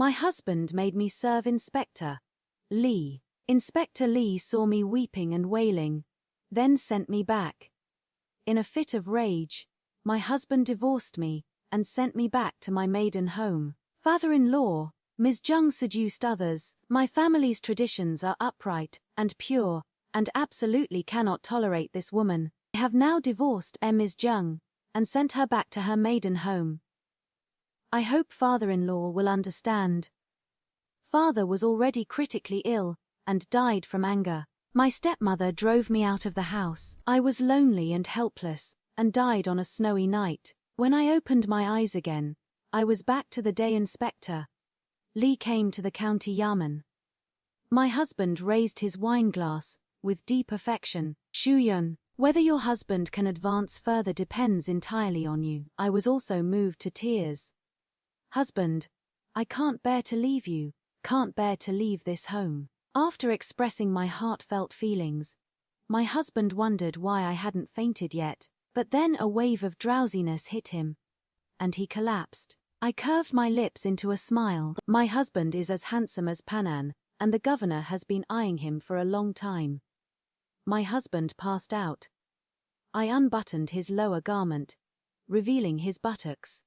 My husband made me serve Inspector Li. Inspector Li saw me weeping and wailing, then sent me back. In a fit of rage, my husband divorced me and sent me back to my maiden home. Father-in-law, Ms. Zheng seduced others. My family's traditions are upright and pure, and absolutely cannot tolerate this woman. I have now divorced Ms. Zheng and sent her back to her maiden home. I hope father-in-law will understand. Father was already critically ill and died from anger. My stepmother drove me out of the house. I was lonely and helpless and died on a snowy night. When I opened my eyes again, I was back to the day Inspector Li came to the county yamen. My husband raised his wine glass with deep affection. Xiuyun, whether your husband can advance further depends entirely on you. I was also moved to tears. Husband, I can't bear to leave you, can't bear to leave this home. After expressing my heartfelt feelings, my husband wondered why I hadn't fainted yet, but then a wave of drowsiness hit him, and he collapsed. I curved my lips into a smile. My husband is as handsome as Panan, and the governor has been eyeing him for a long time. My husband passed out. I unbuttoned his lower garment, revealing his buttocks.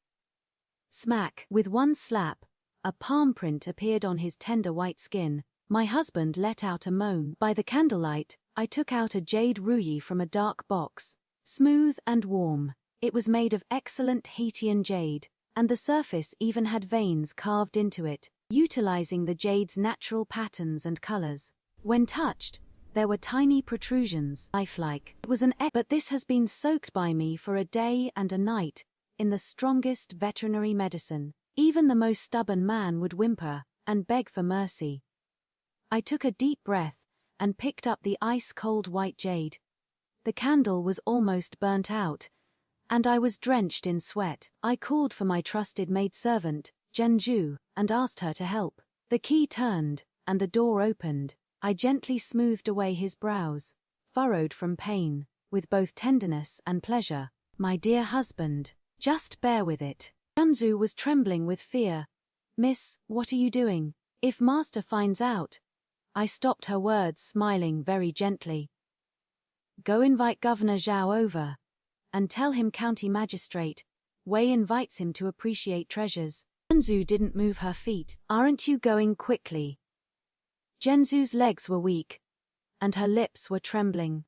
Smack! With one slap, a palm print appeared on his tender white skin. My husband let out a moan. By the candlelight, I took out a jade ruyi from a dark box, smooth and warm. It was made of excellent Haitian jade, and the surface even had veins carved into it, utilizing the jade's natural patterns and colors. When touched, there were tiny protrusions, lifelike. It was but this has been soaked by me for a day and a night, in the strongest veterinary medicine. Even the most stubborn man would whimper and beg for mercy. I took a deep breath and picked up the ice-cold white jade. The candle was almost burnt out, and I was drenched in sweat. I called for my trusted maidservant, Zheng, and asked her to help. The key turned, and the door opened. I gently smoothed away his brows, furrowed from pain, with both tenderness and pleasure. My dear husband, just bear with it. Zheng was trembling with fear. Miss, what are you doing? If master finds out. I stopped her words, smiling very gently. Go invite Governor Zhao over, and tell him County Magistrate Wei invites him to appreciate treasures. Zheng didn't move her feet. Aren't you going quickly? Zheng's legs were weak, and her lips were trembling.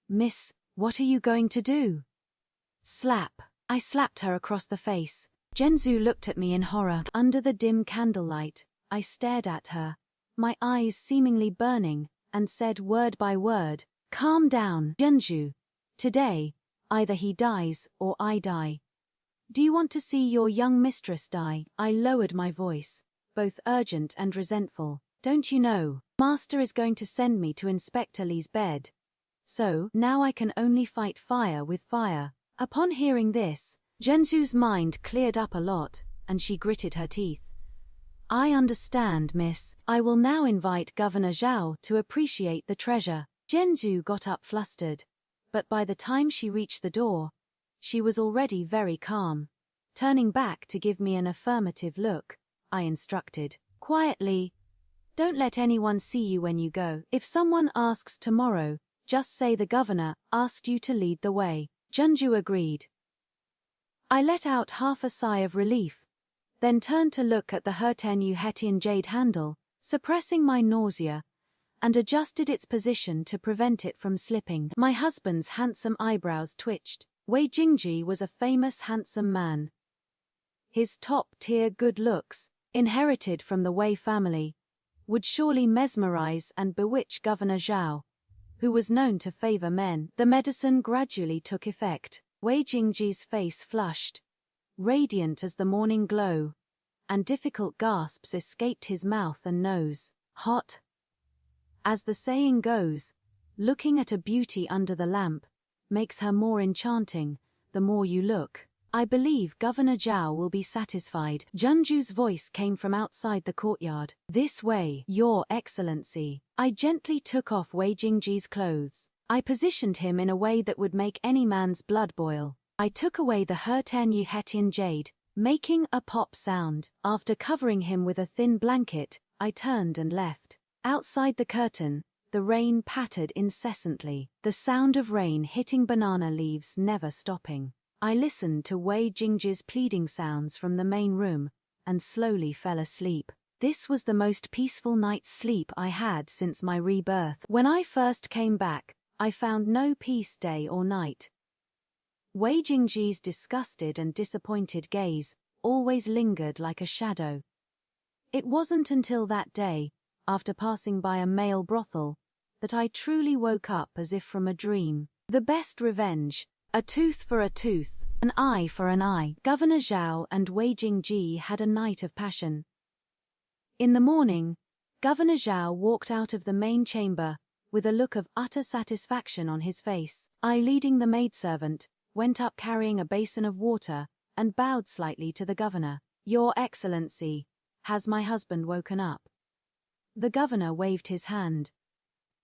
Miss, what are you going to do? Slap. I slapped her across the face. Zheng looked at me in horror. Under the dim candlelight, I stared at her, my eyes seemingly burning, and said word by word, calm down, Zheng. Today, either he dies or I die. Do you want to see your young mistress die? I lowered my voice, both urgent and resentful. Don't you know, master is going to send me to Inspector Li's bed. So, now I can only fight fire with fire. Upon hearing this, Zheng's mind cleared up a lot, and she gritted her teeth. I understand, miss. I will now invite Governor Zhao to appreciate the treasure. Zheng got up flustered, but by the time she reached the door, she was already very calm. Turning back to give me an affirmative look, I instructed, quietly, don't let anyone see you when you go. If someone asks tomorrow, just say the governor asked you to lead the way. Zheng agreed. I let out half a sigh of relief, then turned to look at the Haitian jade handle, suppressing my nausea, and adjusted its position to prevent it from slipping. My husband's handsome eyebrows twitched. Wei Jingji was a famous handsome man. His top-tier good looks, inherited from the Wei family, would surely mesmerize and bewitch Governor Zhao, who was known to favor men. The medicine gradually took effect. Wei Jingji's face flushed, radiant as the morning glow, and difficult gasps escaped his mouth and nose. Hot. As the saying goes, looking at a beauty under the lamp makes her more enchanting, the more you look. I believe Governor Zhao will be satisfied. Zheng's voice came from outside the courtyard. This way, Your Excellency. I gently took off Wei Jingji's clothes. I positioned him in a way that would make any man's blood boil. I took away the Haitian jade, making a pop sound. After covering him with a thin blanket, I turned and left. Outside the curtain, the rain pattered incessantly, the sound of rain hitting banana leaves never stopping. I listened to Wei Jingji's pleading sounds from the main room, and slowly fell asleep. This was the most peaceful night's sleep I had since my rebirth. When I first came back, I found no peace day or night. Wei Jingji's disgusted and disappointed gaze always lingered like a shadow. It wasn't until that day, after passing by a male brothel, that I truly woke up as if from a dream. The best revenge, a tooth for a tooth, an eye for an eye. Governor Zhao and Wei Jingji had a night of passion. In the morning, Governor Zhao walked out of the main chamber with a look of utter satisfaction on his face. I, leading the maidservant, went up carrying a basin of water and bowed slightly to the governor. "Your Excellency, has my husband woken up?" The governor waved his hand.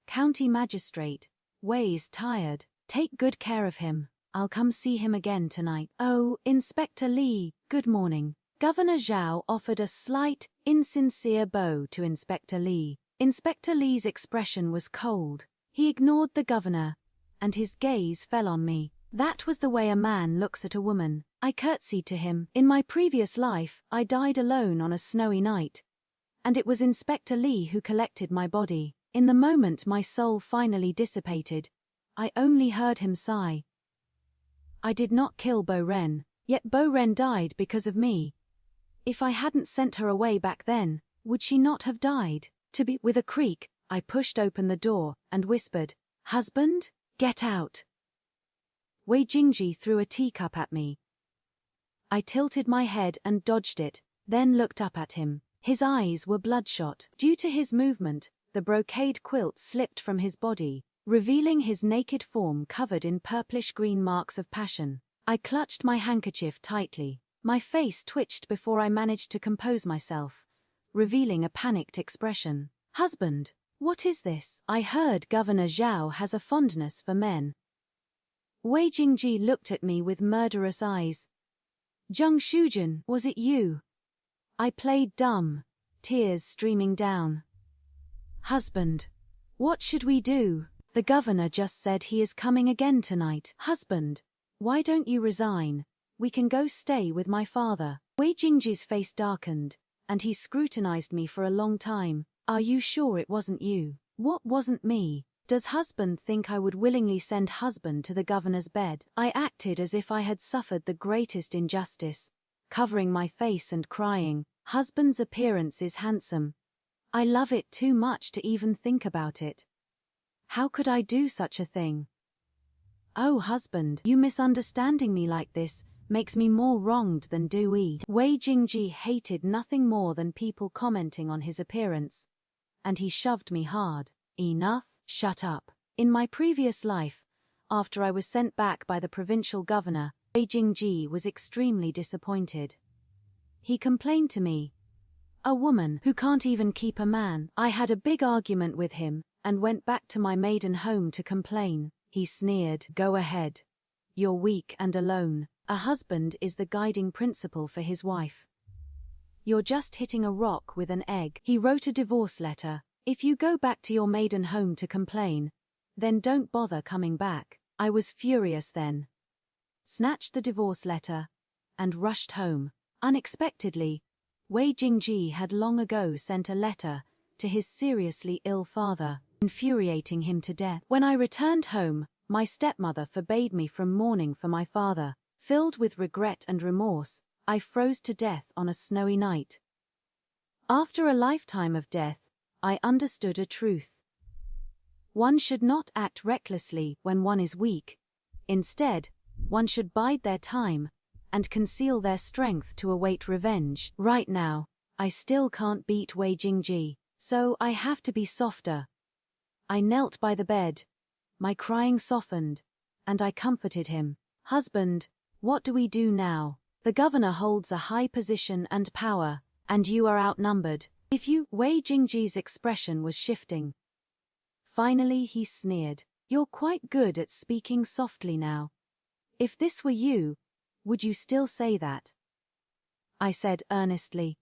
"County magistrate, Wei's tired. Take good care of him. I'll come see him again tonight." "Oh, Inspector Li, good morning." Governor Zhao offered a slight, insincere bow to Inspector Li. Inspector Li's expression was cold. He ignored the governor, and his gaze fell on me. That was the way a man looks at a woman. I curtsied to him. In my previous life, I died alone on a snowy night, and it was Inspector Li who collected my body. In the moment my soul finally dissipated, I only heard him sigh. I did not kill Bo Ren, yet Bo Ren died because of me. If I hadn't sent her away back then, would she not have died? With a creak, I pushed open the door and whispered, "Husband, get out." Wei Jingji threw a teacup at me. I tilted my head and dodged it, then looked up at him. His eyes were bloodshot. Due to his movement, the brocade quilt slipped from his body, revealing his naked form covered in purplish-green marks of passion. I clutched my handkerchief tightly. My face twitched before I managed to compose myself, revealing a panicked expression. "Husband, what is this?" I heard Governor Zhao has a fondness for men. Wei Jingji looked at me with murderous eyes. "Zheng Xiuyun, was it you?" I played dumb, tears streaming down. "Husband, what should we do? The governor just said he is coming again tonight." "Husband, why don't you resign? We can go stay with my father." Wei Jingji's face darkened, and he scrutinized me for a long time. "Are you sure it wasn't you?" "What wasn't me? Does husband think I would willingly send husband to the governor's bed?" I acted as if I had suffered the greatest injustice, covering my face and crying. "Husband's appearance is handsome. I love it too much to even think about it. How could I do such a thing?" "Oh husband, you misunderstanding me like this makes me more wronged than Dewey." Wei Jingji hated nothing more than people commenting on his appearance, and he shoved me hard. "Enough, shut up." In my previous life, after I was sent back by the provincial governor, Wei Jingji was extremely disappointed. He complained to me, "A woman who can't even keep a man." I had a big argument with him and went back to my maiden home to complain. He sneered, "Go ahead. You're weak and alone. A husband is the guiding principle for his wife. You're just hitting a rock with an egg." He wrote a divorce letter. "If you go back to your maiden home to complain, then don't bother coming back." I was furious then, snatched the divorce letter, and rushed home. Unexpectedly, Wei Jingji had long ago sent a letter to his seriously ill father, infuriating him to death. When I returned home, my stepmother forbade me from mourning for my father. Filled with regret and remorse, I froze to death on a snowy night. After a lifetime of death, I understood a truth. One should not act recklessly when one is weak. Instead, one should bide their time and conceal their strength to await revenge. Right now, I still can't beat Wei Jingji, so I have to be softer. I knelt by the bed, my crying softened, and I comforted him. "Husband, what do we do now? The governor holds a high position and power, and you are outnumbered. If you..." Wei Jingji's expression was shifting. Finally he sneered. "You're quite good at speaking softly now. If this were you, would you still say that?" I said earnestly.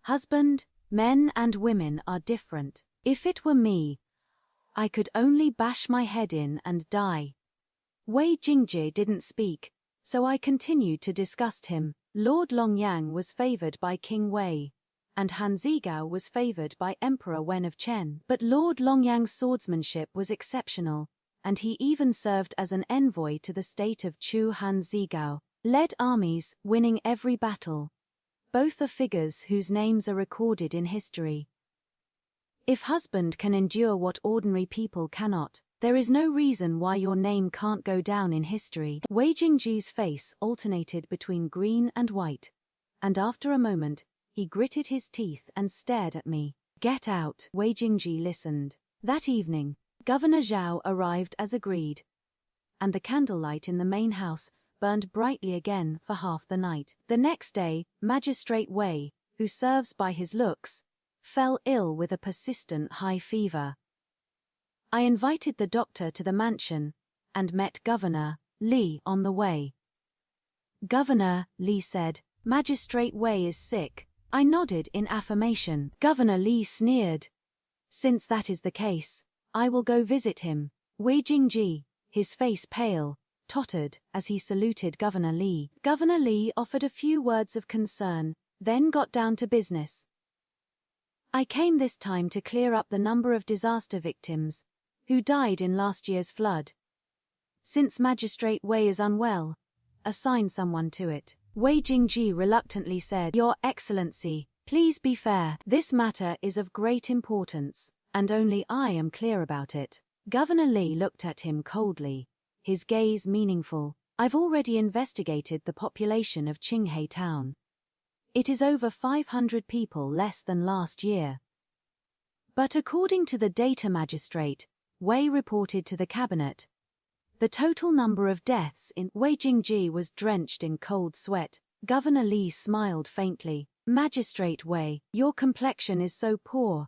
Husband, men and women are different. If it were me, I could only bash my head in and die. Wei Jingji didn't speak, so I continued to disgust him. Lord Longyang was favored by King Wei, and Han Zigao was favored by Emperor Wen of Chen. But Lord Longyang's swordsmanship was exceptional, and he even served as an envoy to the state of Chu. Han Zigao led armies, winning every battle. Both are figures whose names are recorded in history. If husband can endure what ordinary people cannot, there is no reason why your name can't go down in history. Wei Jingji's face alternated between green and white, and after a moment, he gritted his teeth and stared at me. Get out. Wei Jingji listened. That evening, Governor Zhao arrived as agreed, and the candlelight in the main house burned brightly again for half the night. The next day, Magistrate Wei, who serves by his looks, fell ill with a persistent high fever. I invited the doctor to the mansion, and met Governor Li on the way. Governor, Li said, Magistrate Wei is sick. I nodded in affirmation. Governor Li sneered. Since that is the case, I will go visit him. Wei Jingji, his face pale, tottered as he saluted Governor Li. Governor Li offered a few words of concern, then got down to business. I came this time to clear up the number of disaster victims who died in last year's flood. Since Magistrate Wei is unwell, assign someone to it. Wei Jingji reluctantly said, Your Excellency, please be fair. This matter is of great importance, and only I am clear about it. Governor Li looked at him coldly, his gaze meaningful. I've already investigated the population of Qinghai town. It is over 500 people less than last year. But according to the data magistrate, Wei reported to the cabinet, the total number of deaths in Wei Jingji was drenched in cold sweat. Governor Li smiled faintly. Magistrate Wei, your complexion is so poor.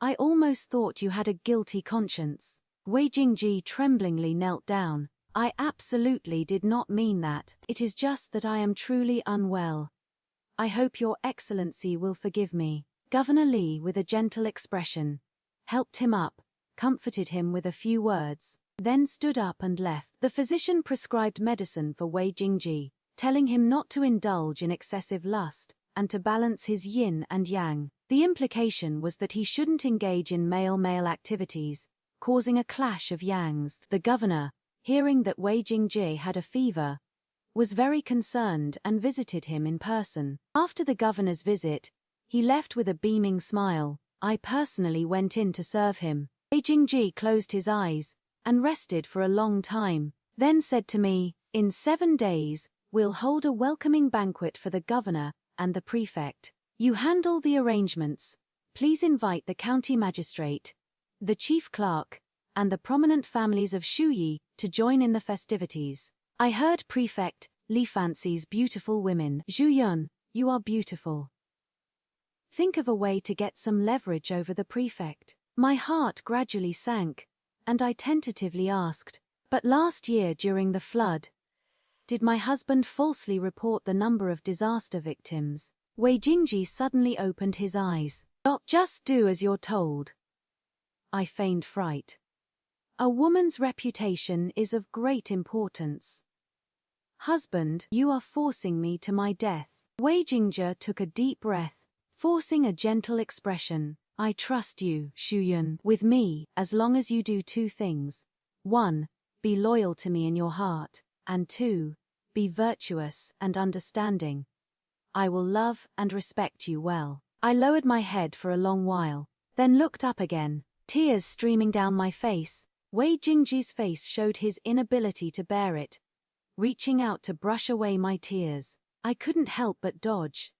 I almost thought you had a guilty conscience. Wei Jingji tremblingly knelt down. I absolutely did not mean that. It is just that I am truly unwell. I hope Your Excellency will forgive me. Governor Li, with a gentle expression, helped him up, comforted him with a few words, then stood up and left. The physician prescribed medicine for Wei Jingji, telling him not to indulge in excessive lust, and to balance his yin and yang. The implication was that he shouldn't engage in male-male activities, causing a clash of yangs. The governor, hearing that Wei Jingji had a fever, was very concerned and visited him in person. After the governor's visit, he left with a beaming smile. I personally went in to serve him. Wei Jingji closed his eyes and rested for a long time, then said to me, In 7 days, we'll hold a welcoming banquet for the governor and the prefect. You handle the arrangements. Please invite the county magistrate, the chief clerk, and the prominent families of Xiuyun to join in the festivities. I heard Prefect Li fancies beautiful women. Xiuyun, you are beautiful. Think of a way to get some leverage over the prefect. My heart gradually sank, and I tentatively asked, but last year during the flood, did my husband falsely report the number of disaster victims? Wei Jingji suddenly opened his eyes. Just do as you're told. I feigned fright. A woman's reputation is of great importance. Husband, you are forcing me to my death. Wei Jingji took a deep breath, forcing a gentle expression. I trust you, Xiuyun, with me, as long as you do 2 things. 1. Be loyal to me in your heart, and 2. Be virtuous and understanding. I will love and respect you well. I lowered my head for a long while, then looked up again, tears streaming down my face. Wei Jingji's face showed his inability to bear it, reaching out to brush away my tears. I couldn't help but dodge.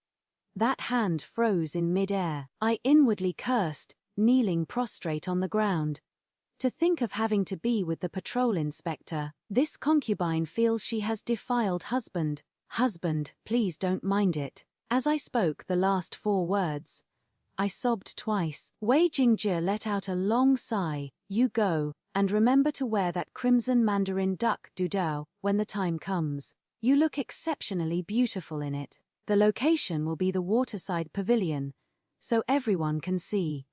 That hand froze in mid-air. I inwardly cursed, kneeling prostrate on the ground. To think of having to be with the patrol inspector. This concubine feels she has defiled husband. Husband, please don't mind it. As I spoke the last 4 words, I sobbed twice. Wei Jingji let out a long sigh. You go, and remember to wear that crimson mandarin duck dudao when the time comes. You look exceptionally beautiful in it. The location will be the waterside pavilion, so everyone can see.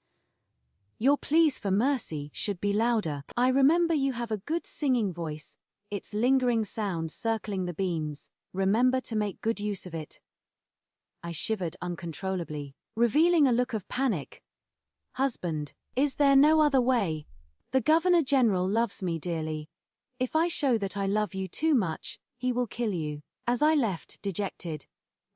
Your pleas for mercy should be louder. I remember you have a good singing voice, its lingering sound circling the beams. Remember to make good use of it. I shivered uncontrollably, revealing a look of panic. Husband, is there no other way? The Governor General loves me dearly. If I show that I love you too much, he will kill you. As I left, dejected,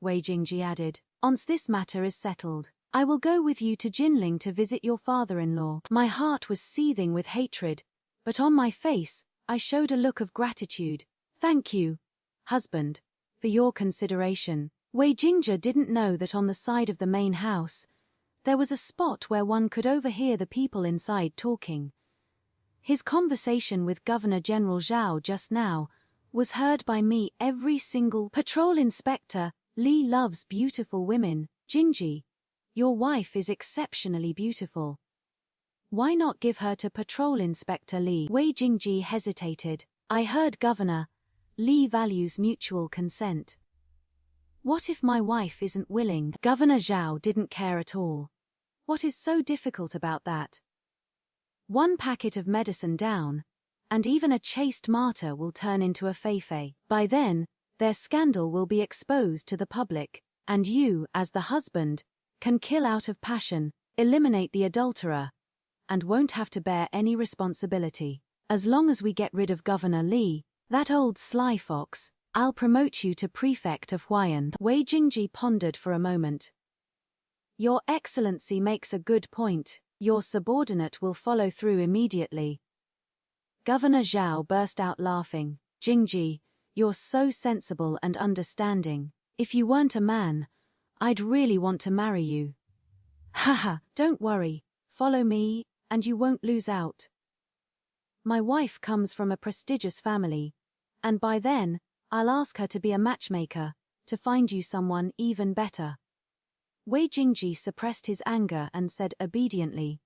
Wei Jingji added, once this matter is settled, I will go with you to Jinling to visit your father-in-law. My heart was seething with hatred, but on my face, I showed a look of gratitude. Thank you, husband, for your consideration. Wei Jingji didn't know that on the side of the main house, there was a spot where one could overhear the people inside talking. His conversation with Governor General Zhao just now was heard by me. Every single patrol inspector. Li loves beautiful women. Jingji, your wife is exceptionally beautiful. Why not give her to Patrol Inspector Li? Wei Jingji hesitated. I heard Governor Li values mutual consent. What if my wife isn't willing? Governor Zhao didn't care at all. What is so difficult about that? One packet of medicine down, and even a chaste martyr will turn into a feifei. By then, their scandal will be exposed to the public, and you, as the husband, can kill out of passion, eliminate the adulterer, and won't have to bear any responsibility. As long as we get rid of Governor Li, that old sly fox, I'll promote you to prefect of Xiuyun. Wei Jingji pondered for a moment. Your Excellency makes a good point. Your subordinate will follow through immediately. Governor Zhao burst out laughing. Jingji, you're so sensible and understanding. If you weren't a man, I'd really want to marry you. Haha, don't worry. Follow me, and you won't lose out. My wife comes from a prestigious family, and by then, I'll ask her to be a matchmaker, to find you someone even better. Wei Jingji suppressed his anger and said obediently,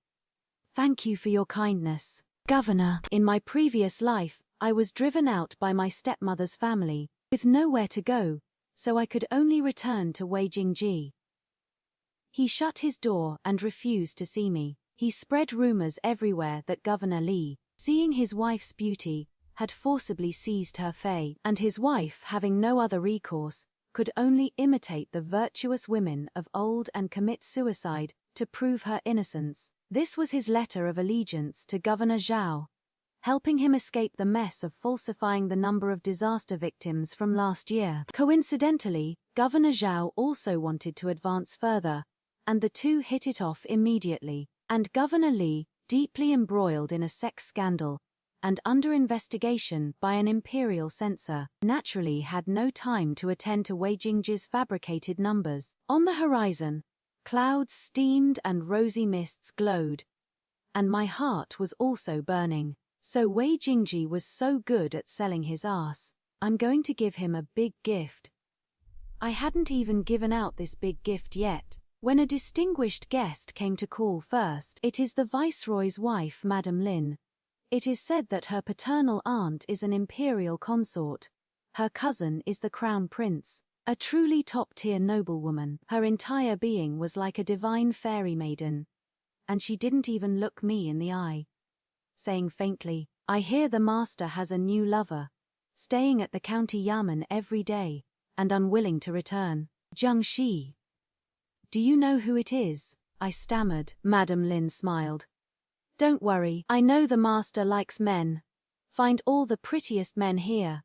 Thank you for your kindness, Governor. In my previous life, I was driven out by my stepmother's family, with nowhere to go, so I could only return to Wei Jingji. He shut his door and refused to see me. He spread rumors everywhere that Governor Li, seeing his wife's beauty, had forcibly seized her fei, and his wife, having no other recourse, could only imitate the virtuous women of old and commit suicide to prove her innocence. This was his letter of allegiance to Governor Zhao, helping him escape the mess of falsifying the number of disaster victims from last year. Coincidentally, Governor Zhao also wanted to advance further, and the two hit it off immediately. And Governor Li, deeply embroiled in a sex scandal, and under investigation by an imperial censor, naturally had no time to attend to Wei Jingji's fabricated numbers. On the horizon, clouds steamed and rosy mists glowed, and my heart was also burning. So Wei Jingji was so good at selling his ass. I'm going to give him a big gift. I hadn't even given out this big gift yet, when a distinguished guest came to call first. It is the Viceroy's wife, Madame Lin. It is said that her paternal aunt is an imperial consort. Her cousin is the crown prince, a truly top-tier noblewoman. Her entire being was like a divine fairy maiden. And she didn't even look me in the eye, saying faintly, I hear the master has a new lover, staying at the county yamen every day, and unwilling to return. Zheng Shi. Do you know who it is? I stammered. Madame Lin smiled. Don't worry, I know the master likes men. Find all the prettiest men here.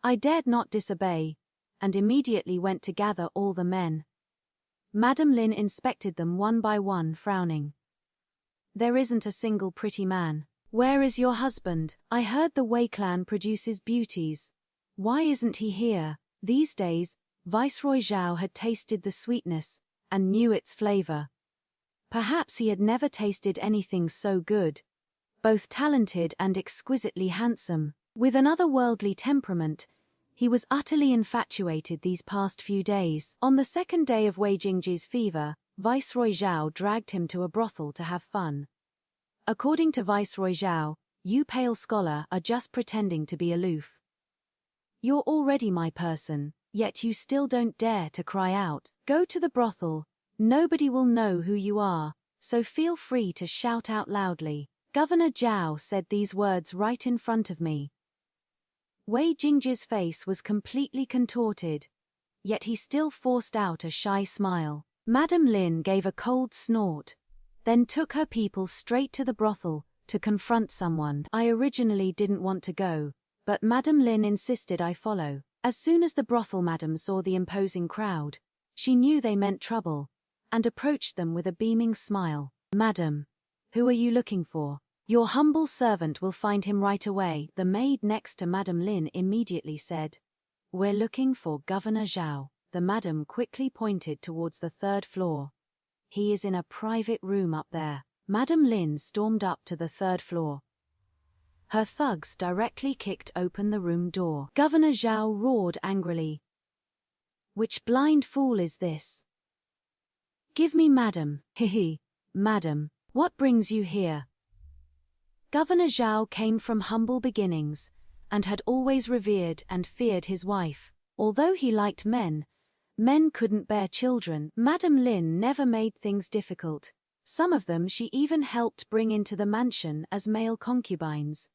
I dared not disobey, and immediately went to gather all the men. Madame Lin inspected them one by one, frowning. There isn't a single pretty man. Where is your husband? I heard the Wei clan produces beauties. Why isn't he here? These days, Viceroy Zhao had tasted the sweetness, and knew its flavor. Perhaps he had never tasted anything so good. Both talented and exquisitely handsome. With an otherworldly temperament, he was utterly infatuated these past few days. On the second day of Wei Jingji's fever, Viceroy Zhao dragged him to a brothel to have fun. According to Viceroy Zhao, you pale scholar are just pretending to be aloof. You're already my person. Yet you still don't dare to cry out. Go to the brothel. Nobody will know who you are, so feel free to shout out loudly. Governor Zhao said these words right in front of me. Wei Jingji's face was completely contorted, yet he still forced out a shy smile. Madame Lin gave a cold snort, then took her people straight to the brothel to confront someone. I originally didn't want to go, but Madame Lin insisted I follow. As soon as the brothel madam saw the imposing crowd, she knew they meant trouble, and approached them with a beaming smile. Madam, who are you looking for? Your humble servant will find him right away. The maid next to Madame Lin immediately said, We're looking for Governor Zhao. The madam quickly pointed towards the 3rd floor. He is in a private room up there. Madame Lin stormed up to the 3rd floor. Her thugs directly kicked open the room door. Governor Zhao roared angrily. Which blind fool is this? Give me madam. Hehe. Madam, what brings you here? Governor Zhao came from humble beginnings, and had always revered and feared his wife. Although he liked men couldn't bear children. Madame Lin never made things difficult. Some of them she even helped bring into the mansion as male concubines.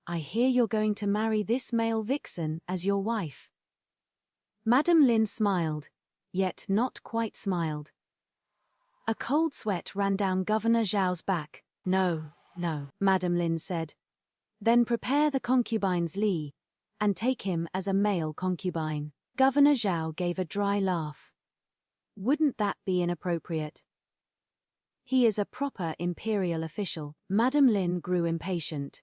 I hear you're going to marry this male vixen as your wife. Madame Lin smiled, yet not quite smiled. A cold sweat ran down Governor Zhao's back. No, Madame Lin said. Then prepare the concubines Li, and take him as a male concubine. Governor Zhao gave a dry laugh. Wouldn't that be inappropriate? He is a proper imperial official. Madame Lin grew impatient.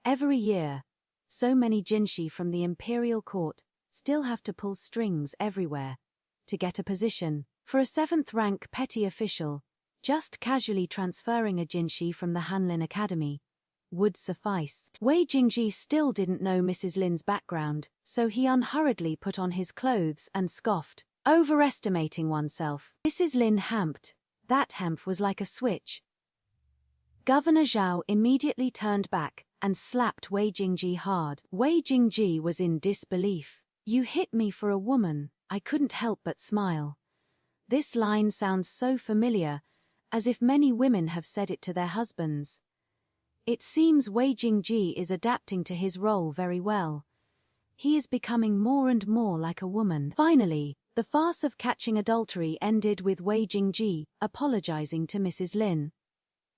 Every year, so many jinshi from the imperial court still have to pull strings everywhere to get a position. For a 7th-rank petty official, just casually transferring a jinshi from the Hanlin Academy would suffice. Wei Jingji still didn't know Mrs. Lin's background, so he unhurriedly put on his clothes and scoffed, overestimating oneself. Mrs. Lin hamped. That hamp was like a switch. Governor Zhao immediately turned back and slapped Wei Jingji hard. Wei Jingji was in disbelief. You hit me for a woman. I couldn't help but smile. This line sounds so familiar, as if many women have said it to their husbands. It seems Wei Jingji is adapting to his role very well. He is becoming more and more like a woman. Finally, the farce of catching adultery ended with Wei Jingji apologizing to Mrs. Lin.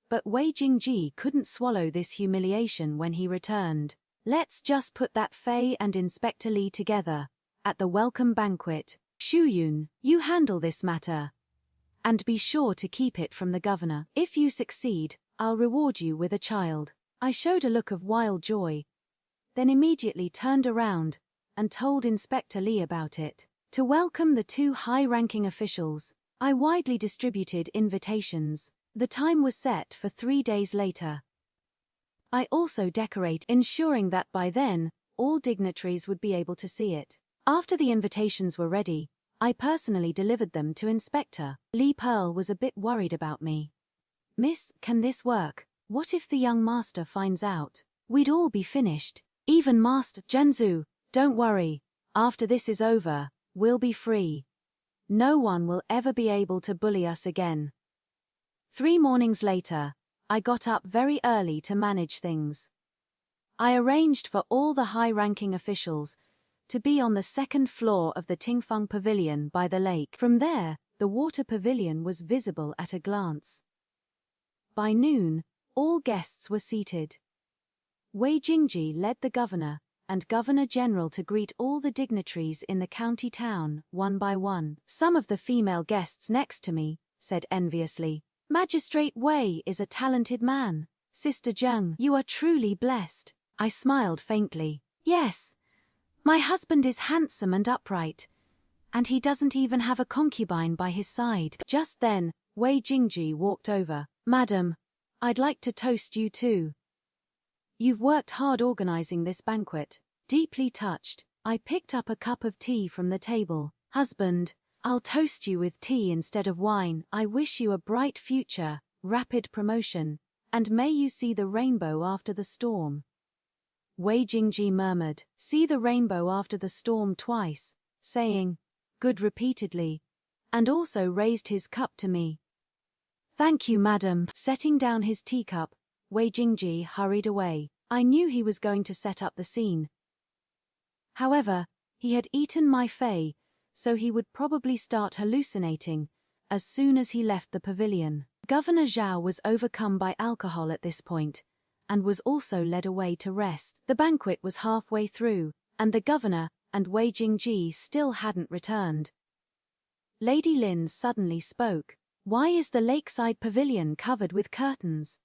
But Wei Jingji couldn't swallow this humiliation when he returned. Let's just put that Fei and Inspector Li together at the welcome banquet. Xiuyun, you handle this matter. And be sure to keep it from the governor. If you succeed, I'll reward you with a child. I showed a look of wild joy, then immediately turned around and told Inspector Li about it. To welcome the 2 high-ranking officials, I widely distributed invitations. The time was set for 3 days later. I also decorated, ensuring that by then, all dignitaries would be able to see it. After the invitations were ready, I personally delivered them to Inspector. Li Pearl was a bit worried about me. Miss, can this work? What if the young master finds out? We'd all be finished. Even Master Zhenzhu, don't worry. After this is over, we'll be free. No one will ever be able to bully us again. 3 mornings later, I got up very early to manage things. I arranged for all the high-ranking officials to be on the 2nd floor of the Tingfeng Pavilion by the lake. From there, the water pavilion was visible at a glance. By noon, all guests were seated. Wei Jingji led the governor and governor-general to greet all the dignitaries in the county town, one by one. Some of the female guests next to me said enviously, Magistrate Wei is a talented man. Sister Zheng, you are truly blessed. I smiled faintly. Yes. My husband is handsome and upright, and he doesn't even have a concubine by his side. Just then, Wei Jingji walked over. Madam, I'd like to toast you too. You've worked hard organizing this banquet. Deeply touched, I picked up a cup of tea from the table. Husband, I'll toast you with tea instead of wine. I wish you a bright future, rapid promotion, and may you see the rainbow after the storm. Wei Jingji murmured, see the rainbow after the storm twice, saying, "Good," repeatedly, and also raised his cup to me. "Thank you, madam." Setting down his teacup, Wei Jingji hurried away. I knew he was going to set up the scene. However, he had eaten my fei, so he would probably start hallucinating as soon as he left the pavilion. Governor Zhao was overcome by alcohol at this point, and was also led away to rest. The banquet was halfway through, and the governor and Wei Jingji still hadn't returned. Lady Lin suddenly spoke. "Why is the lakeside pavilion covered with curtains?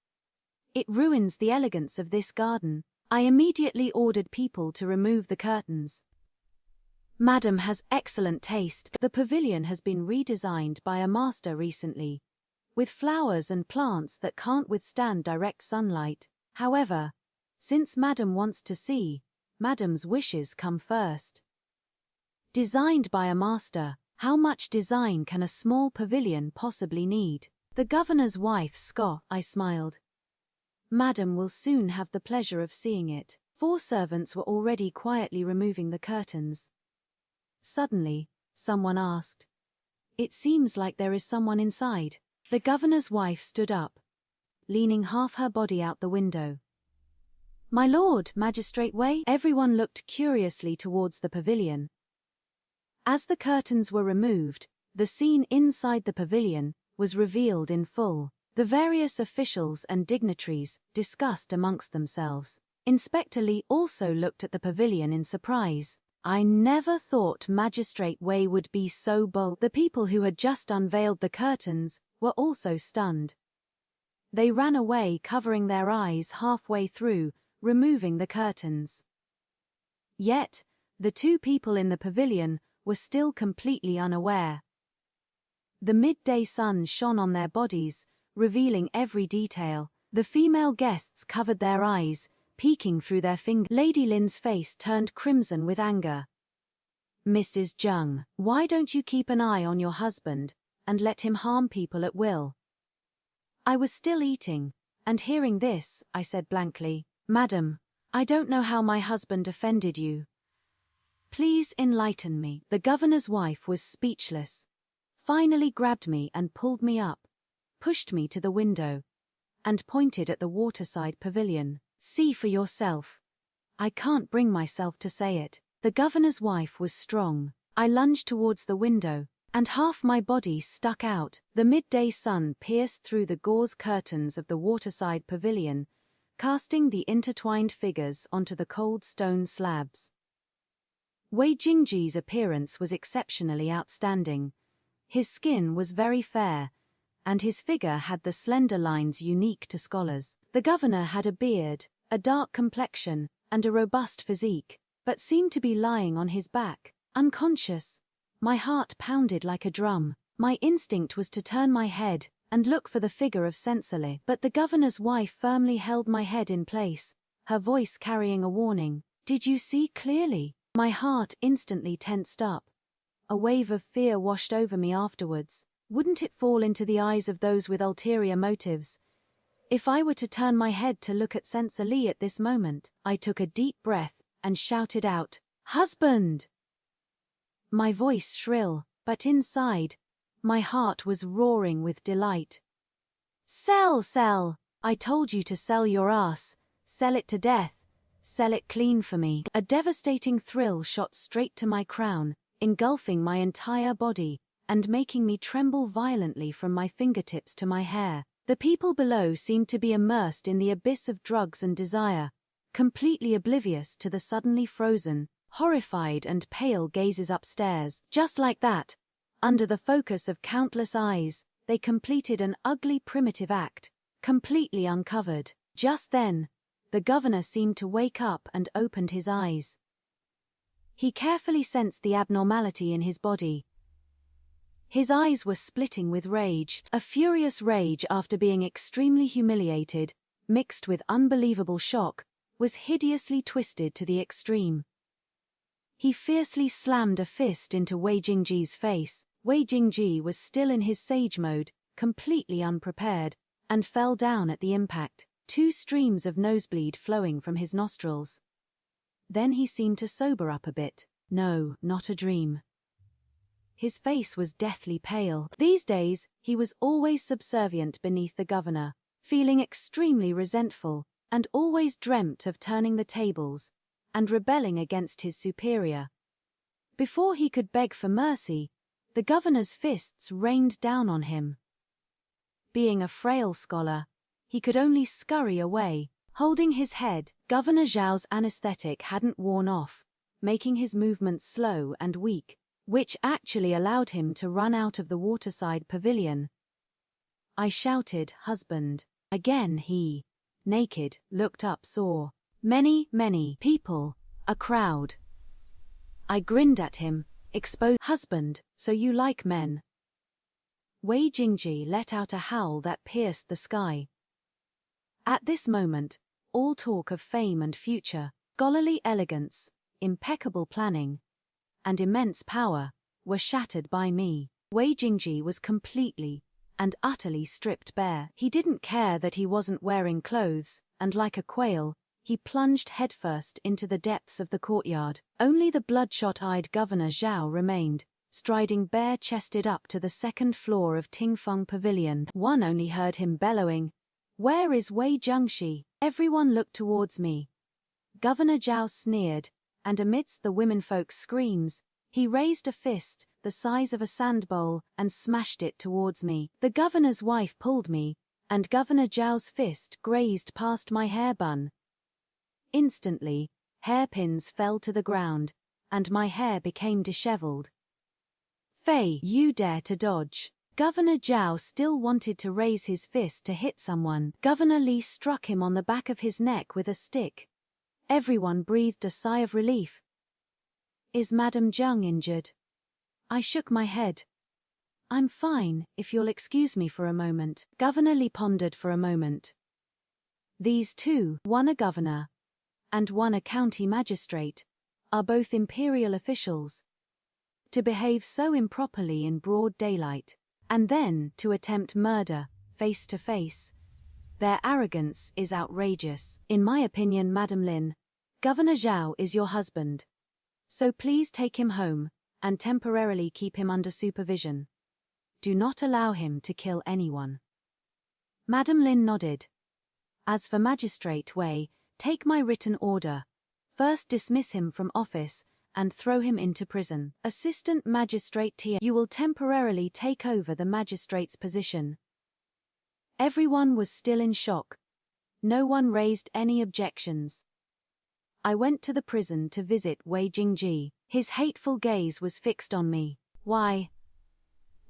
It ruins the elegance of this garden." I immediately ordered people to remove the curtains. "Madam has excellent taste. The pavilion has been redesigned by a master recently, with flowers and plants that can't withstand direct sunlight. However, since Madam wants to see, Madam's wishes come first." Designed by a master, how much design can a small pavilion possibly need? The governor's wife scoffed. I smiled. "Madam will soon have the pleasure of seeing it." 4 servants were already quietly removing the curtains. Suddenly, someone asked, "It seems like there is someone inside." The governor's wife stood up, leaning half her body out the window. "My lord, Magistrate Wei." Everyone looked curiously towards the pavilion. As the curtains were removed, the scene inside the pavilion was revealed in full. The various officials and dignitaries discussed amongst themselves. Inspector Li also looked at the pavilion in surprise. "I never thought Magistrate Wei would be so bold." The people who had just unveiled the curtains were also stunned. They ran away, covering their eyes halfway through, removing the curtains. Yet, the 2 people in the pavilion were still completely unaware. The midday sun shone on their bodies, revealing every detail. The female guests covered their eyes, peeking through their fingers. Lady Lin's face turned crimson with anger. "Mrs. Zheng, why don't you keep an eye on your husband and let him harm people at will?" I was still eating, and hearing this, I said blankly, "Madam, I don't know how my husband offended you. Please enlighten me." The governor's wife was speechless, finally grabbed me and pulled me up, pushed me to the window, and pointed at the waterside pavilion. "See for yourself." I can't bring myself to say it. The governor's wife was strong. I lunged towards the window, and half my body stuck out. The midday sun pierced through the gauze curtains of the waterside pavilion, casting the intertwined figures onto the cold stone slabs. Wei Jingji's appearance was exceptionally outstanding. His skin was very fair, and his figure had the slender lines unique to scholars. The governor had a beard, a dark complexion, and a robust physique, but seemed to be lying on his back, unconscious. My heart pounded like a drum. My instinct was to turn my head and look for the figure of Sensele, but the governor's wife firmly held my head in place, her voice carrying a warning. "Did you see clearly?" My heart instantly tensed up. A wave of fear washed over me afterwards. Wouldn't it fall into the eyes of those with ulterior motives if I were to turn my head to look at Sensele at this moment? I took a deep breath and shouted out, "Husband!" My voice shrill, but inside, my heart was roaring with delight. Sell! I told you to sell your ass, sell it to death, sell it clean for me." A devastating thrill shot straight to my crown, engulfing my entire body, and making me tremble violently from my fingertips to my hair. The people below seemed to be immersed in the abyss of drugs and desire, completely oblivious to the suddenly frozen, horrified and pale gazes upstairs. Just like that, under the focus of countless eyes, they completed an ugly primitive act, completely uncovered. Just then, the governor seemed to wake up and opened his eyes. He carefully sensed the abnormality in his body. His eyes were splitting with rage, a furious rage after being extremely humiliated, mixed with unbelievable shock, was hideously twisted to the extreme. He fiercely slammed a fist into Wei Jingji's face. Wei Jingji was still in his sage mode, completely unprepared, and fell down at the impact, 2 streams of nosebleed flowing from his nostrils. Then he seemed to sober up a bit. No, not a dream. his face was deathly pale. These days, he was always subservient beneath the governor, feeling extremely resentful, and always dreamt of turning the tables and rebelling against his superior. Before he could beg for mercy, the governor's fists rained down on him. Being a frail scholar, he could only scurry away, holding his head. Governor Zhao's anesthetic hadn't worn off, making his movements slow and weak, which actually allowed him to run out of the waterside pavilion. I shouted, "Husband." Again he, naked, looked up, saw many people, a crowd. I grinned at him, exposed. "Husband, so you like men?" Wei Jingji let out a howl that pierced the sky. At this moment, all talk of fame and future, scholarly elegance, impeccable planning, and immense power were shattered by me. Wei Jingji was completely and utterly stripped bare. He didn't care that he wasn't wearing clothes, and like a quail, he plunged headfirst into the depths of the courtyard. Only the bloodshot-eyed Governor Zhao remained, striding bare-chested up to the second floor of Tingfeng Pavilion. One only heard him bellowing, "Where is Wei Jingxi?" Everyone looked towards me. Governor Zhao sneered, and amidst the womenfolk's screams, he raised a fist, the size of a sand bowl, and smashed it towards me. The governor's wife pulled me, and Governor Zhao's fist grazed past my hair bun. Instantly, hairpins fell to the ground, and my hair became disheveled. "Fei, you dare to dodge." Governor Zhao still wanted to raise his fist to hit someone. Governor Li struck him on the back of his neck with a stick. Everyone breathed a sigh of relief. "Is Madame Zheng injured?" I shook my head. "I'm fine, if you'll excuse me for a moment." Governor Li pondered for a moment. "These two, one a governor, and one a county magistrate, are both imperial officials. To behave so improperly in broad daylight, and then to attempt murder, face to face. Their arrogance is outrageous. In my opinion, Madame Lin, Governor Zhao is your husband. So please take him home, and temporarily keep him under supervision. Do not allow him to kill anyone." Madame Lin nodded. "As for Magistrate Wei, take my written order. First dismiss him from office, and throw him into prison. Assistant Magistrate Tia, you will temporarily take over the magistrate's position." Everyone was still in shock. No one raised any objections. I went to the prison to visit Wei Jingji. His hateful gaze was fixed on me. Why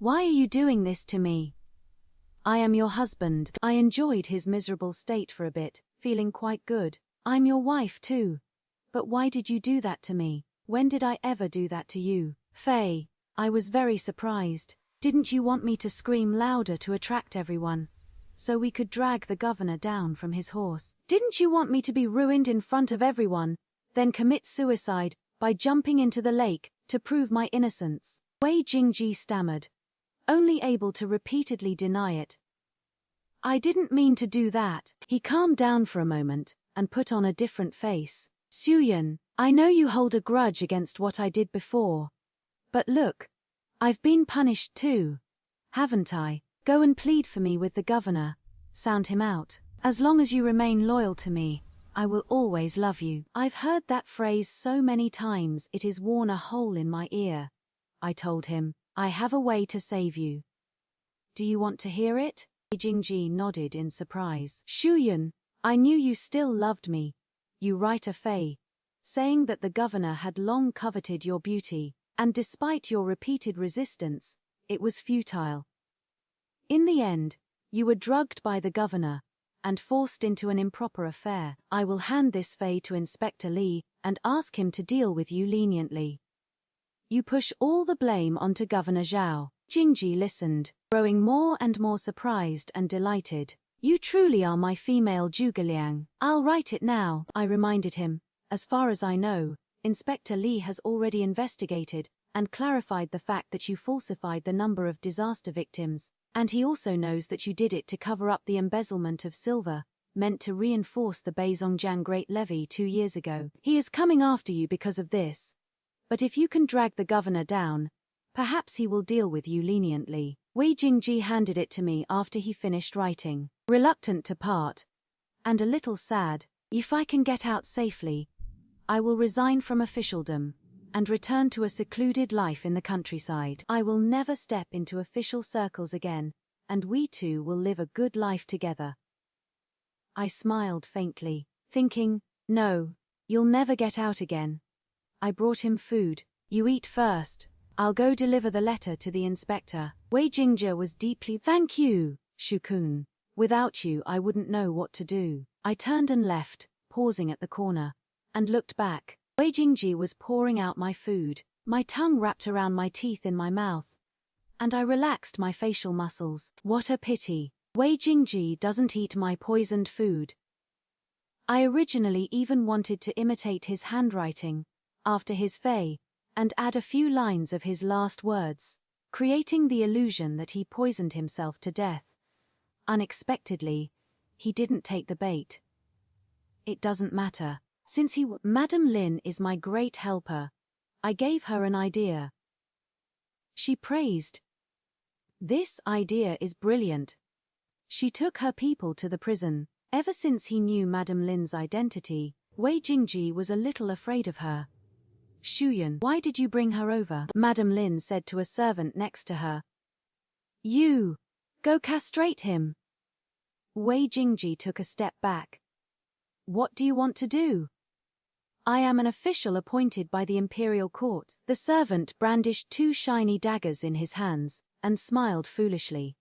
are you doing this to me? I am your husband." I enjoyed his miserable state for a bit, feeling quite good. "I'm your wife too. But why did you do that to me? When did I ever do that to you?" "Fei." I was very surprised. "Didn't you want me to scream louder to attract everyone, so we could drag the governor down from his horse? Didn't you want me to be ruined in front of everyone, then commit suicide by jumping into the lake to prove my innocence?" Wei Jingji stammered, only able to repeatedly deny it. "I didn't mean to do that." He calmed down for a moment and put on a different face. "Xiuyun, I know you hold a grudge against what I did before. But look, I've been punished too, haven't I? Go and plead for me with the governor. Sound him out. As long as you remain loyal to me, I will always love you." "I've heard that phrase so many times it has worn a hole in my ear," I told him. "I have a way to save you. Do you want to hear it?" Jingji nodded in surprise. "Xiuyun, I knew you still loved me. You write a Fei, saying that the governor had long coveted your beauty, and despite your repeated resistance, it was futile. In the end, you were drugged by the governor and forced into an improper affair. I will hand this Fei to Inspector Li and ask him to deal with you leniently. You push all the blame onto Governor Zhao." Jingji listened, growing more and more surprised and delighted. "You truly are my female Zhuge Liang." "I'll write it now," I reminded him. "As far as I know, Inspector Li has already investigated and clarified the fact that you falsified the number of disaster victims, and he also knows that you did it to cover up the embezzlement of silver, meant to reinforce the Beizongjiang Great Levy 2 years ago. He is coming after you because of this. But if you can drag the governor down, Perhaps he will deal with you leniently. Wei Jingji handed it to me after he finished writing, reluctant to part, and a little sad. If I can get out safely, I will resign from officialdom and return to a secluded life in the countryside. I will never step into official circles again, and we two will live a good life together. I smiled faintly, thinking, no, you'll never get out again. I brought him food. You eat first. I'll go deliver the letter to the inspector. Wei Jingji was deeply, thank you, Xiuyun. Without you I wouldn't know what to do. I turned and left, pausing at the corner, and looked back. Wei Jingji was pouring out my food, my tongue wrapped around my teeth in my mouth, and I relaxed my facial muscles. What a pity. Wei Jingji doesn't eat my poisoned food. I originally even wanted to imitate his handwriting, after his fei, and add a few lines of his last words, creating the illusion that he poisoned himself to death. Unexpectedly, he didn't take the bait. It doesn't matter, since Madame Lin is my great helper. I gave her an idea. She praised. This idea is brilliant. She took her people to the prison. Ever since he knew Madame Lin's identity, Wei Jingji was a little afraid of her. Xiuyun, why did you bring her over? Madame Lin said to a servant next to her. You! Go castrate him! Wei Jingji took a step back. What do you want to do? I am an official appointed by the imperial court. The servant brandished two shiny daggers in his hands, and smiled foolishly.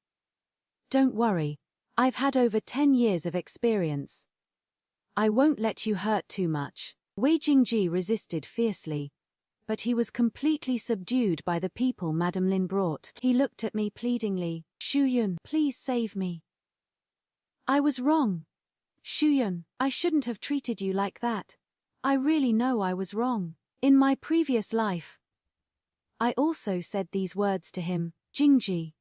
Don't worry, I've had over 10 years of experience. I won't let you hurt too much. Wei Jingji resisted fiercely, but he was completely subdued by the people Madame Lin brought. He looked at me pleadingly. Xiuyun, please save me. I was wrong. Xiuyun, I shouldn't have treated you like that. I really know I was wrong. In my previous life, I also said these words to him. Jingji,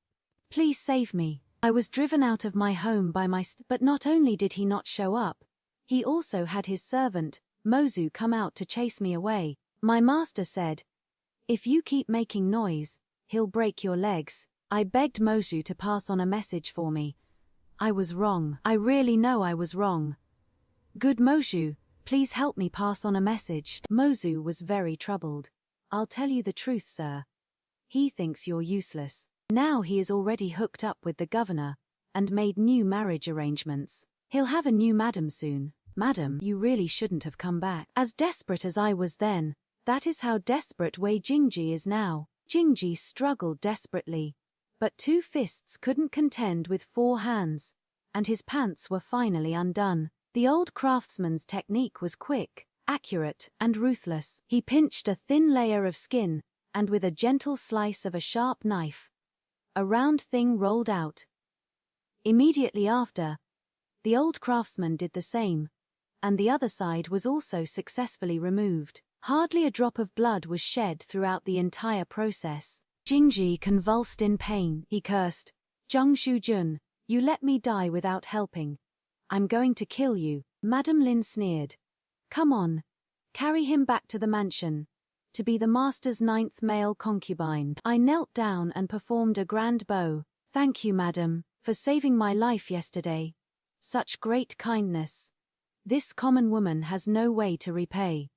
please save me. I was driven out of my home by but not only did he not show up, he also had his servant, Mozu, come out to chase me away. My master said, if you keep making noise, he'll break your legs. I begged Mozu to pass on a message for me. I was wrong. I really know I was wrong. Good Mozu, please help me pass on a message. Mozu was very troubled. I'll tell you the truth, sir. He thinks you're useless. Now he is already hooked up with the governor, and made new marriage arrangements. He'll have a new madam soon. Madam, you really shouldn't have come back. As desperate as I was then, that is how desperate Wei Jingji is now. Jingji struggled desperately, but 2 fists couldn't contend with 4 hands, and his pants were finally undone. The old craftsman's technique was quick, accurate, and ruthless. He pinched a thin layer of skin, and with a gentle slice of a sharp knife, a round thing rolled out. Immediately after, the old craftsman did the same, and the other side was also successfully removed. Hardly a drop of blood was shed throughout the entire process. Jingji convulsed in pain. He cursed, Zheng Xiuyun, you let me die without helping. I'm going to kill you. Madame Lin sneered. Come on, carry him back to the mansion, to be the master's 9th male concubine. I knelt down and performed a grand bow. Thank you, madam, for saving my life yesterday. Such great kindness. This common woman has no way to repay.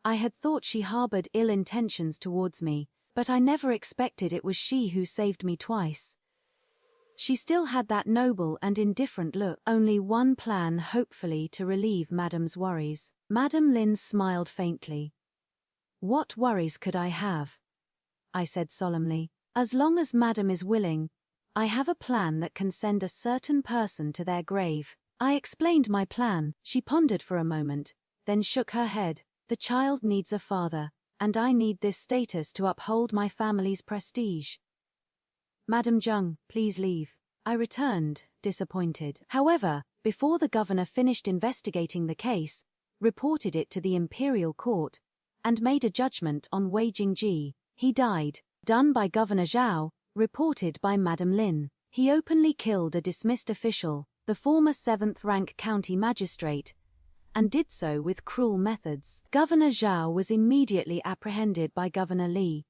I had thought she harbored ill intentions towards me, but I never expected it was she who saved me twice. She still had that noble and indifferent look. Only one plan, hopefully, to relieve Madam's worries. Madame Lin smiled faintly. What worries could I have? I said solemnly. As long as Madam is willing, I have a plan that can send a certain person to their grave. I explained my plan. She pondered for a moment, then shook her head. The child needs a father, and I need this status to uphold my family's prestige. Madam Zheng, please leave. I returned, disappointed. However, before the governor finished investigating the case, reported it to the imperial court, and made a judgment on Wei Jingji. He died, done by Governor Zhao, reported by Madame Lin. He openly killed a dismissed official, the former 7th rank county magistrate, and did so with cruel methods. Governor Zhao was immediately apprehended by Governor Li.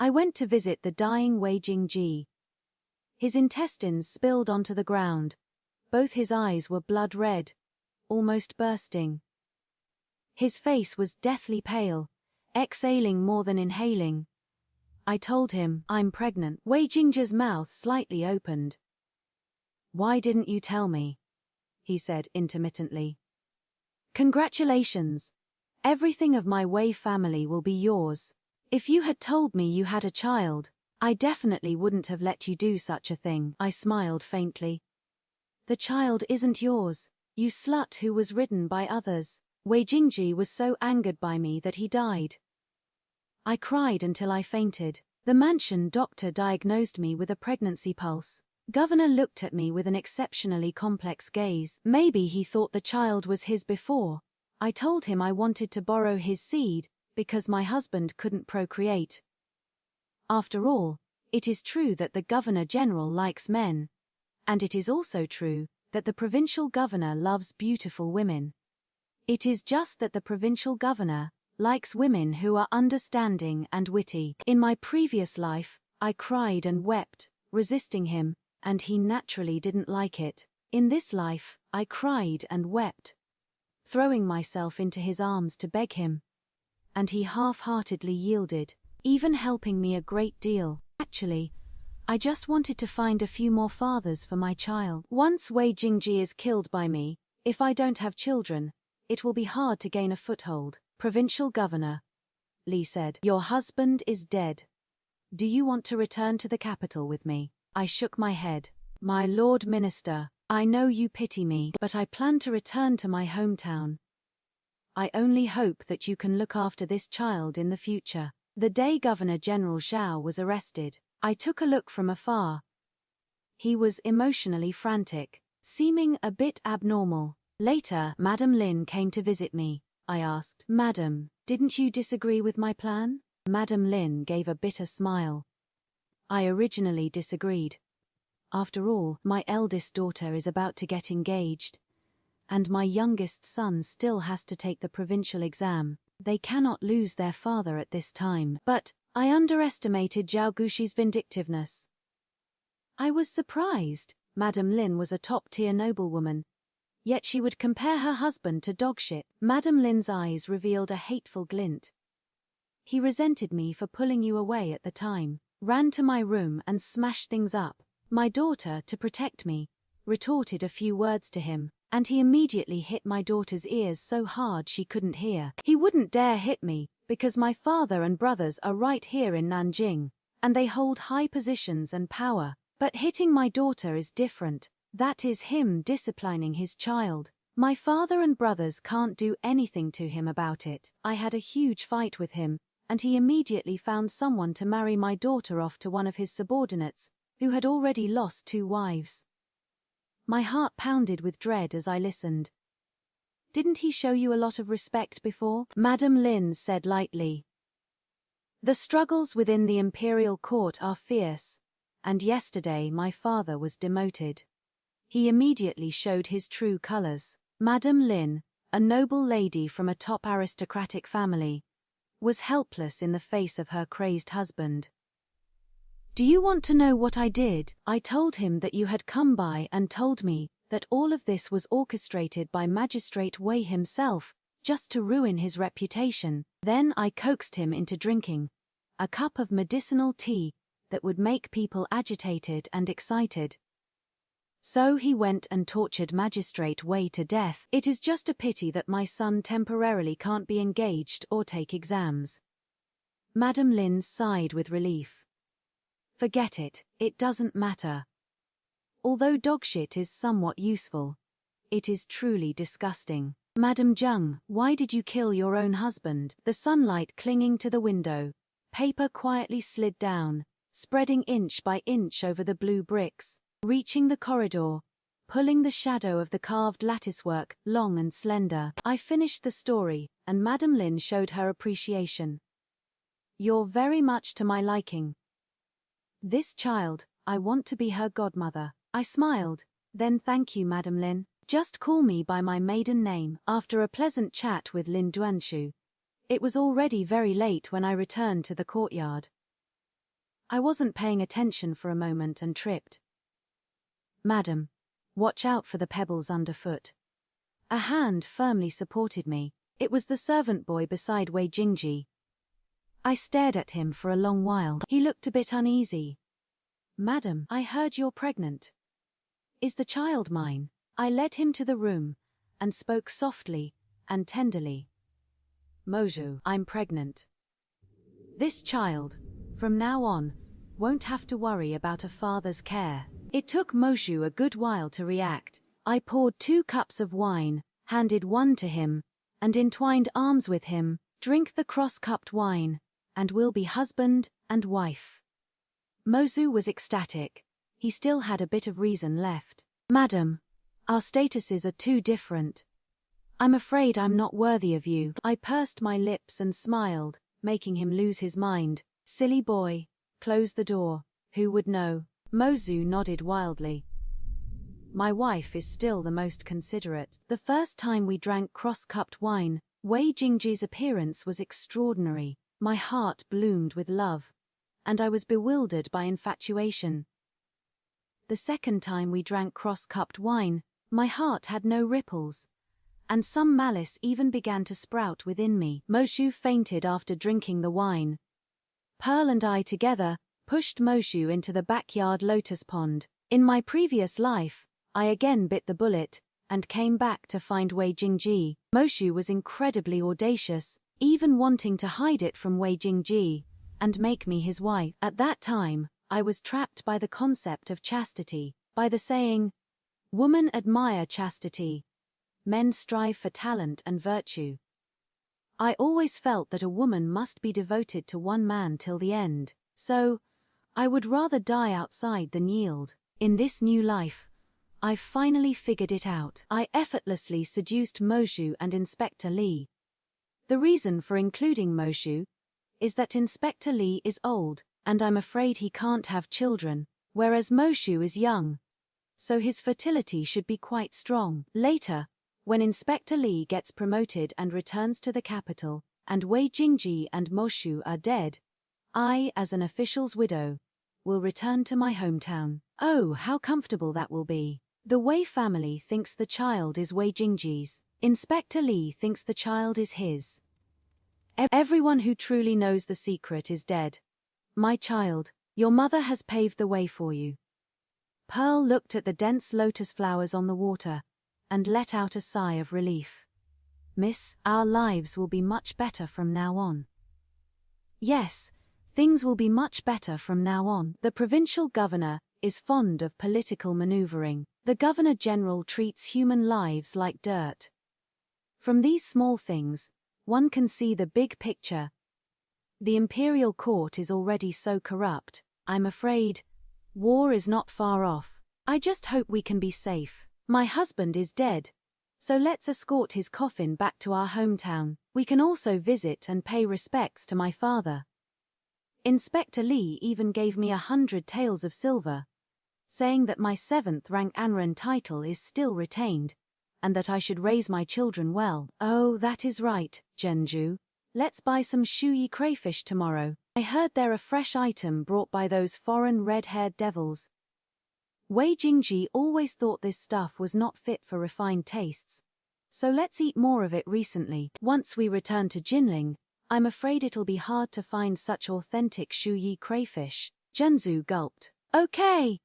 I went to visit the dying Wei Jingji. His intestines spilled onto the ground. Both his eyes were blood red, almost bursting. His face was deathly pale, exhaling more than inhaling. I told him, I'm pregnant. Wei Jingji's mouth slightly opened. Why didn't you tell me? He said intermittently. Congratulations. Everything of my Wei family will be yours. If you had told me you had a child, I definitely wouldn't have let you do such a thing. I smiled faintly. The child isn't yours, you slut who was ridden by others. Wei Jingji was so angered by me that he died. I cried until I fainted. The mansion doctor diagnosed me with a pregnancy pulse. Governor looked at me with an exceptionally complex gaze. Maybe he thought the child was his before. I told him I wanted to borrow his seed, because my husband couldn't procreate. After all, it is true that the Governor-General likes men. And it is also true that the provincial governor loves beautiful women. It is just that the provincial governor likes women who are understanding and witty. In my previous life, I cried and wept, resisting him, and he naturally didn't like it. In this life, I cried and wept, throwing myself into his arms to beg him. And he half-heartedly yielded, even helping me a great deal. Actually, I just wanted to find a few more fathers for my child. Once Wei Jingji is killed by me, if I don't have children, it will be hard to gain a foothold. Provincial Governor, Li said, your husband is dead. Do you want to return to the capital with me? I shook my head. My Lord Minister, I know you pity me, but I plan to return to my hometown. I only hope that you can look after this child in the future. The day Governor-General Zhao was arrested, I took a look from afar. He was emotionally frantic, seeming a bit abnormal. Later, Madame Lin came to visit me. I asked, Madam, didn't you disagree with my plan? Madame Lin gave a bitter smile. I originally disagreed. After all, my eldest daughter is about to get engaged, and my youngest son still has to take the provincial exam. They cannot lose their father at this time. But I underestimated Zhao Guxi's vindictiveness. I was surprised. Madame Lin was a top-tier noblewoman, yet she would compare her husband to dogshit. Madame Lin's eyes revealed a hateful glint. He resented me for pulling you away at the time, ran to my room and smashed things up. My daughter, to protect me, retorted a few words to him, and he immediately hit my daughter's ears so hard she couldn't hear. He wouldn't dare hit me, because my father and brothers are right here in Nanjing, and they hold high positions and power. But hitting my daughter is different. That is him disciplining his child. My father and brothers can't do anything to him about it. I had a huge fight with him, and he immediately found someone to marry my daughter off to one of his subordinates, who had already lost 2 wives. My heart pounded with dread as I listened. Didn't he show you a lot of respect before? Madame Lin said lightly. The struggles within the imperial court are fierce, and yesterday my father was demoted. He immediately showed his true colors. Madame Lin, a noble lady from a top aristocratic family, was helpless in the face of her crazed husband. Do you want to know what I did? I told him that you had come by and told me that all of this was orchestrated by Magistrate Wei himself, just to ruin his reputation. Then I coaxed him into drinking a cup of medicinal tea that would make people agitated and excited. So he went and tortured Magistrate Wei to death. It is just a pity that my son temporarily can't be engaged or take exams. Madame Lin sighed with relief. Forget it, it doesn't matter. Although dogshit is somewhat useful, it is truly disgusting. Madame Zheng, why did you kill your own husband? The sunlight clinging to the window, paper quietly slid down, spreading inch by inch over the blue bricks, reaching the corridor, pulling the shadow of the carved latticework, long and slender. I finished the story, and Madame Lin showed her appreciation. You're very much to my liking. This child, I want to be her godmother. I smiled. Then thank you, Madame Lin. Just call me by my maiden name. After a pleasant chat with Lin Duanshu, it was already very late when I returned to the courtyard. I wasn't paying attention for a moment and tripped. Madam, watch out for the pebbles underfoot. A hand firmly supported me. It was the servant boy beside Wei Jingji. I stared at him for a long while. He looked a bit uneasy. Madam, I heard you're pregnant. Is the child mine? I led him to the room and spoke softly and tenderly. Mozhu, I'm pregnant. This child, from now on, won't have to worry about a father's care. It took Mozhu a good while to react. I poured 2 cups of wine, handed one to him, and entwined arms with him. Drink the cross-cupped wine, and we'll be husband and wife. Mozhu was ecstatic. He still had a bit of reason left. Madam, our statuses are too different. I'm afraid I'm not worthy of you. I pursed my lips and smiled, making him lose his mind. Silly boy, close the door. Who would know? Mozhu nodded wildly. My wife is still the most considerate. The first time we drank cross-cupped wine, Wei Jingji's appearance was extraordinary. My heart bloomed with love, and I was bewildered by infatuation. The second time we drank cross-cupped wine, my heart had no ripples, and some malice even began to sprout within me. Mozhu fainted after drinking the wine. Pearl and I together pushed Mozhu into the backyard lotus pond. In my previous life, I again bit the bullet and came back to find Wei Jingji. Mozhu was incredibly audacious, even wanting to hide it from Wei Jingji and make me his wife. At that time, I was trapped by the concept of chastity, by the saying, "Women admire chastity, men strive for talent and virtue." I always felt that a woman must be devoted to one man till the end, so I would rather die outside than yield. In this new life, I've finally figured it out. I effortlessly seduced Mozhu and Inspector Li. The reason for including Mozhu is that Inspector Li is old, and I'm afraid he can't have children, whereas Mozhu is young, so his fertility should be quite strong. Later, when Inspector Li gets promoted and returns to the capital, and Wei Jingji and Mozhu are dead, I, as an official's widow, will return to my hometown. Oh, how comfortable that will be. The Wei family thinks the child is Wei Jingji's. Inspector Li thinks the child is his. Everyone who truly knows the secret is dead. My child, your mother has paved the way for you. Pearl looked at the dense lotus flowers on the water and let out a sigh of relief. Miss, our lives will be much better from now on. Yes, things will be much better from now on. The provincial governor is fond of political maneuvering. The governor-general treats human lives like dirt. From these small things, one can see the big picture. The imperial court is already so corrupt. I'm afraid war is not far off. I just hope we can be safe. My husband is dead, so let's escort his coffin back to our hometown. We can also visit and pay respects to my father. Inspector Li even gave me 100 taels of silver, saying that my 7th rank Anren title is still retained, and that I should raise my children well. Oh, that is right, Zhengju. Let's buy some Xiuyun crayfish tomorrow. I heard they're a fresh item brought by those foreign red-haired devils. Wei Jingji always thought this stuff was not fit for refined tastes, so let's eat more of it recently. Once we return to Jinling, I'm afraid it'll be hard to find such authentic Xiuyun crayfish. Zhengzu gulped. Okay.